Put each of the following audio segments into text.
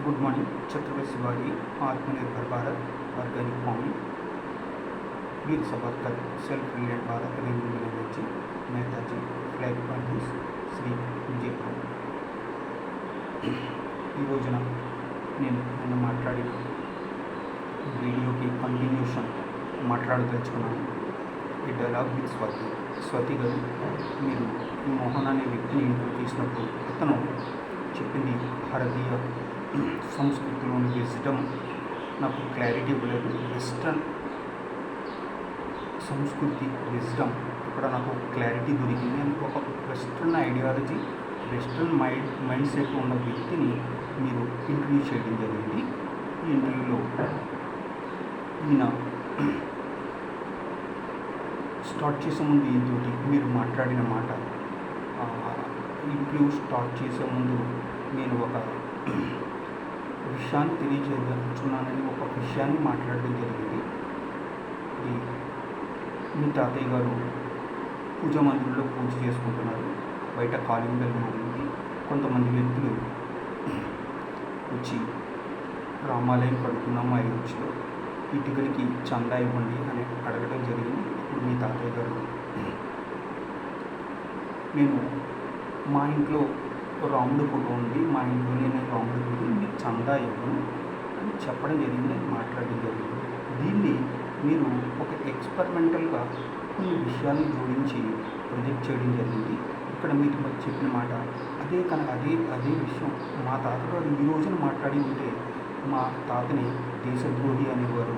Good morning. Chhatrapati Shivaji, Atmanirbhar Bharat, organic farming, Veer Savarkar, self reliant Bharat, renewable energy, Netaji, flag parties, Sri Vijayapuram. ఈ రోజున నేను నిన్న మాట్లాడిన వీడియోకి కంటిన్యూషన్ మాట్లాడదలుచుకున్నాను. ఈ డైలాగ్ విత్ స్వాతి గారు, మీరు ఈ మోహన్ అనే వ్యక్తిని ఇంటర్వ్యూ చేసినప్పుడు అతను చెప్పింది భారతీయ సంస్కృతిలోని విజ్డమ్ నాకు క్లారిటీ ఇవ్వలేదు. వెస్ట్రన్ సంస్కృతి విజ్డమ్ ఇక్కడ నాకు క్లారిటీ దొరికింది. ఒక western ideology, western mind set ఉన్న వ్యక్తిని మీరు ఇంటర్వ్యూ చేయడం జరిగింది. ఈ ఇంటర్వ్యూలో ఈయన స్టార్ట్ చేసే ముందు ఈయనతోటి మీరు మాట్లాడిన మాట, ఇంటర్వ్యూ స్టార్ట్ చేసే ముందు నేను ఒక విషయాన్ని తెలియజేయదలుచుకున్నానని ఒక విషయాన్ని మాట్లాడడం జరిగింది. మీ తాతయ్య గారు పూజ మందిరంలో పూజ చేసుకుంటున్నారు. బయట కాలింగ్ బెల్ మోగింది. కొంతమంది వ్యక్తులు వచ్చి రామాలయం కడుతున్నాము 5 లక్షలు, ఇటుకలకి చందా ఇవ్వండి అని అడగడం జరిగింది. ఇప్పుడు మీ తాతయ్య గారు, నేను మా ఇంట్లో రాముడు ఫోటో ఉంది, మా ఇంట్లోనే నేను రాముడు ఫోటో, మీకు చందా ఇవ్వను అని చెప్పడం జరిగింది, మాట్లాడడం జరిగింది. దీన్ని మీరు ఒక ఎక్స్పెరిమెంటల్గా కొన్ని విషయాన్ని జోడించి ప్రొజెక్ట్ చేయడం జరిగింది. ఇక్కడ మీకు చెప్పిన మాట అదే విషయం మా తాతగారు ఈ రోజున మాట్లాడి ఉంటే మా తాతని దేశద్రోహి అనేవారు,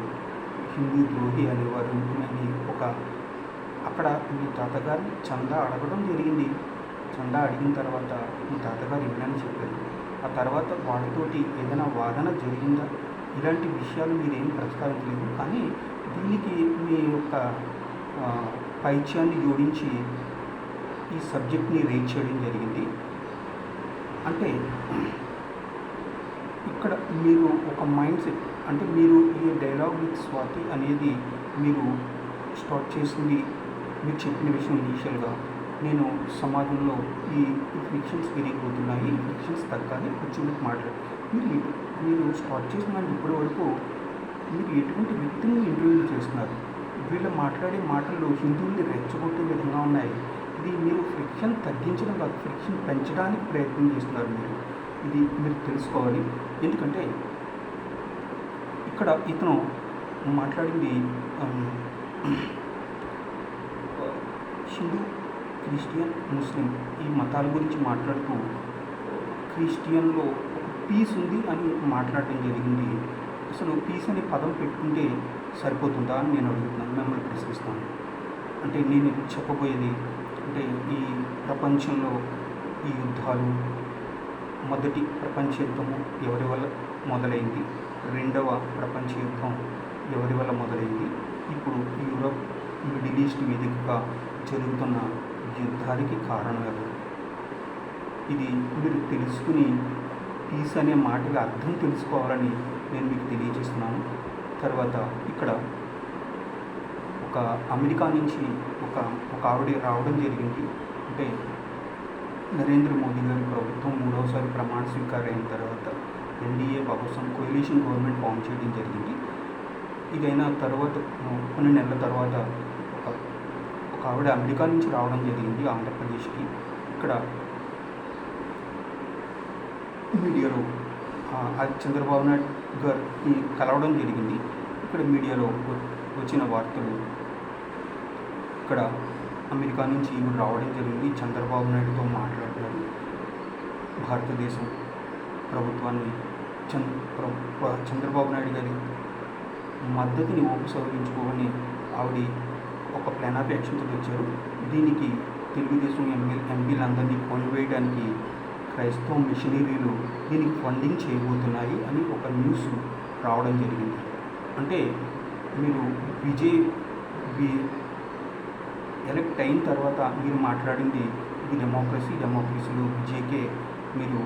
హిందూ ద్రోహి అనేవారు అని అక్కడ మీ తాతగారిని చందా అడగడం జరిగింది. చందా అడిగిన తర్వాత మీ తాతగారు ఇవ్వనని చెప్పారు. ఆ తర్వాత వాళ్ళతోటి ఏదైనా వాదన జరిగిందా? ఇలాంటి విషయాలు మీరేం ప్రస్తావించలేదు. కానీ దీనికి మీ యొక్క పైత్యాన్ని జోడించి ఈ సబ్జెక్ట్ని రేట్ చేయడం జరిగింది. అంటే ఇక్కడ మీరు ఒక మైండ్ సెట్, అంటే మీరు ఈ డైలాగ్ విత్ స్వాతి అనేది మీరు స్టార్ట్ చేసింది, మీరు చెప్పిన విషయం ఇనీషియల్గా, నేను సమాజంలో ఈ ఫ్రిక్షన్స్ పెరిగిపోతున్నాయి, ఫ్రిక్షన్స్ తగ్గాలి, కూర్చోబెట్టి మాట్లాడి మీరు స్టార్ట్ చేసిన ఇప్పటి వరకు మీరు ఎటువంటి వ్యక్తులను ఇంటర్వ్యూ చేస్తున్నారు. వీళ్ళు మాట్లాడే మాటల్లో హిందువుల్ని రెచ్చగొట్టే విధంగా ఉన్నాయి. ఇది మీరు ఫ్రిక్షన్ తగ్గించడం కాదు, ఫ్రిక్షన్ పెంచడానికి ప్రయత్నం చేస్తున్నారు. ఇది మీరు తెలుసుకోవాలి. ఎందుకంటే ఇక్కడ ఇతను మాట్లాడింది హిందూ, క్రిస్టియన్, ముస్లిం ఈ మతాల గురించి మాట్లాడుతూ క్రిస్టియన్లో ఒక పీస్ ఉంది అని మాట్లాడటం జరిగింది. అసలు పీస్ అనే పదం పెట్టుకుంటే సరిపోతుందా అని నేను అడుగుతున్నాను, మిమ్మల్ని ప్రశ్నిస్తాను. అంటే నేను చెప్పబోయేది, అంటే ఈ ప్రపంచంలో ఈ యుద్ధాలు, మొదటి ప్రపంచ యుద్ధము ఎవరి వల్ల మొదలైంది, రెండవ ప్రపంచ యుద్ధం ఎవరి వల్ల మొదలైంది, ఇప్పుడు యూరప్, మిడిల్ ఈస్ట్ వేదికగా జరుగుతున్న యుద్ధానికి కారణం ఎవరు? ఇది మీరు తెలుసుకుని పీస్ అనే మాటకి అర్థం తెలుసుకోవాలని నేను మీకు తెలియజేస్తున్నాను. తర్వాత ఇక్కడ ఒక అమెరికా నుంచి ఒక ఆవిడ రావడం జరిగింది. అంటే నరేంద్ర మోదీ గారి ప్రభుత్వం 3వసారి ప్రమాణ స్వీకారం అయిన తర్వాత ఎన్డీఏ కోసం కోalition గవర్నమెంట్ ఫామ్ చేయడం జరిగింది. ఇదైన తర్వాత కొన్ని నెలల తర్వాత ఒక ఆవిడ అమెరికా నుంచి రావడం జరిగింది ఆంధ్రప్రదేశ్కి. ఇక్కడ మీడియాలో చంద్రబాబు నాయుడు గారిని కలవడం జరిగింది. ఇక్కడ మీడియాలో వచ్చిన వార్తలు, ఇక్కడ అమెరికా నుంచి ఈవిడ రావడం జరిగింది, చంద్రబాబు నాయుడుతో మాట్లాడుతున్నారు, భారతదేశం ప్రభుత్వాన్ని చంద్రబాబు నాయుడు గారి మద్దతుని ఉపసంహరించుకోవాలని ఆవిడ ఒక ప్లాన్ ఆఫ్ యాక్షన్తో వచ్చారు. దీనికి తెలుగుదేశం ఎంపీలందరినీ కొనివేయడానికి క్రైస్తవ మిషనరీలు దీనికి ఫండింగ్ చేయబోతున్నాయి అని ఒక న్యూస్ రావడం జరిగింది. అంటే మీరు ఎలక్ట్ అయిన తర్వాత మీరు మాట్లాడింది ఇది డెమోక్రసీలో విజయ్కే మీరు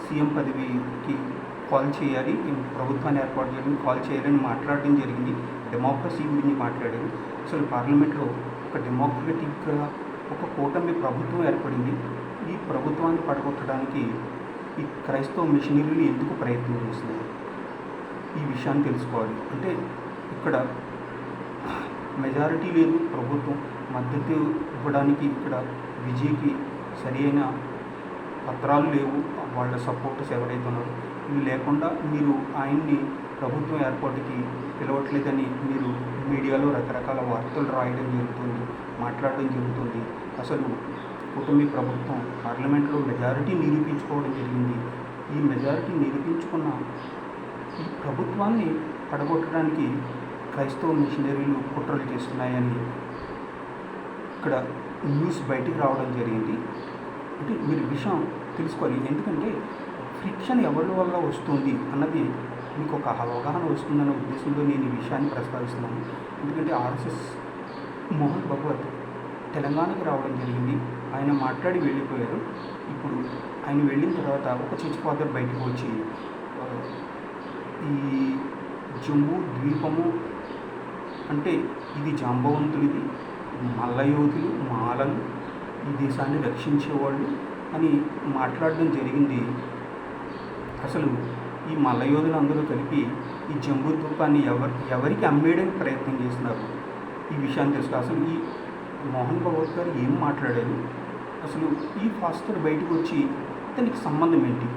సీఎం పదవికి కాల్ చేయాలి, ప్రభుత్వాన్ని ఏర్పాటు చేయడానికి కాల్ చేయాలని మాట్లాడడం జరిగింది. డెమోక్రసీ గురించి మాట్లాడారు. అసలు పార్లమెంట్లో ఒక డెమోక్రటిక్గా ఒక కూటమి ప్రభుత్వం ఏర్పడింది. ఈ ప్రభుత్వాన్ని పడగొట్టడానికి ఈ క్రైస్తవ మిషనరీలు ఎందుకు ప్రయత్నం చేస్తున్నారు ఈ విషయాన్ని తెలుసుకోవాలి. అంటే ఇక్కడ మెజారిటీ లేదు, ప్రభుత్వం మద్దతు ఇవ్వడానికి ఇక్కడ విజయ్కి సరి అయిన పత్రాలు లేవు, వాళ్ళ సపోర్టర్స్ ఎవరైతే ఉన్నారో ఇవి లేకుండా మీరు ఆయన్ని ప్రభుత్వం ఏర్పాటుకి పిలవట్లేదని మీరు మీడియాలో రకరకాల వార్తలు రాయడం జరుగుతుంది, మాట్లాడడం జరుగుతుంది. అసలు కూటమి ప్రభుత్వం పార్లమెంట్లో మెజారిటీ నిరూపించుకోవడం జరిగింది. ఈ మెజారిటీ నిరూపించుకున్న ఈ ప్రభుత్వాన్ని పడగొట్టడానికి క్రైస్తవ మిషనరీలు కుట్రలు చేస్తున్నాయని ఇక్కడ న్యూస్ బయటికి రావడం జరిగింది. అంటే మీరు విషయం తెలుసుకోవాలి. ఎందుకంటే ఫ్రిక్షన్ ఎవరి వల్ల వస్తుంది అన్నది మీకు ఒక అవగాహన వస్తుందన్న ఉద్దేశంతో నేను ఈ విషయాన్ని ప్రస్తావిస్తున్నాను. ఎందుకంటే ఆర్ఎస్ఎస్ మోహన్ భగవత్ తెలంగాణకి రావడం జరిగింది. ఆయన మాట్లాడి వెళ్ళిపోయారు. ఇప్పుడు ఆయన వెళ్ళిన తర్వాత ఒక చర్చ్ ఫాదర్ బయటకు వచ్చి ఈ జంబూ ద్వీపము అంటే ఇది జాంబవంతుడిది, మల్లయోధులు, మాలలు ఈ దేశాన్ని రక్షించేవాళ్ళు అని మాట్లాడడం జరిగింది. అసలు ఈ మల్లయోధులు అందరూ కలిపి ఈ జంబూ ద్వీపాన్ని ఎవరికి అమ్మేయడానికి ప్రయత్నం చేస్తున్నారు ఈ విషయాన్ని తెలుసు. అసలు ఈ మోహన్ భగవత్ గారు ఏం మాట్లాడారు, అసలు ఈ ఫాస్టర్ బయటకు వచ్చి అతనికి సంబంధం ఏంటి,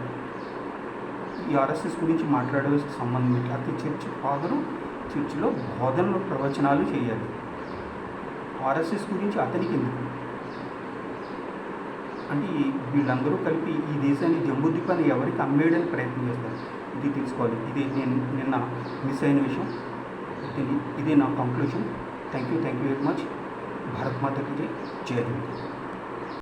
ఈ ఆర్ఎస్ఎస్ గురించి మాట్లాడవలసిన సంబంధం ఏంటి? అతి చర్చ్ ఫాదరు చర్చిలో బోధనలు ప్రవచనాలు చేయాలి, ఆర్ఎస్ఎస్ గురించి అతనికి ఎందుకు? అంటే వీళ్ళందరూ కలిపి ఈ దేశాన్ని జంబూ ద్వీపాన్ని ఎవరికి అమ్మేయడానికి ప్రయత్నం చేస్తారు, ఇది తెలుసుకోవాలి. ఇదే నేను నిన్న మిస్ అయిన విషయం. ఇదే నా conclusion. Thank you very much. Bharat మాతకి జై. జై హింద్.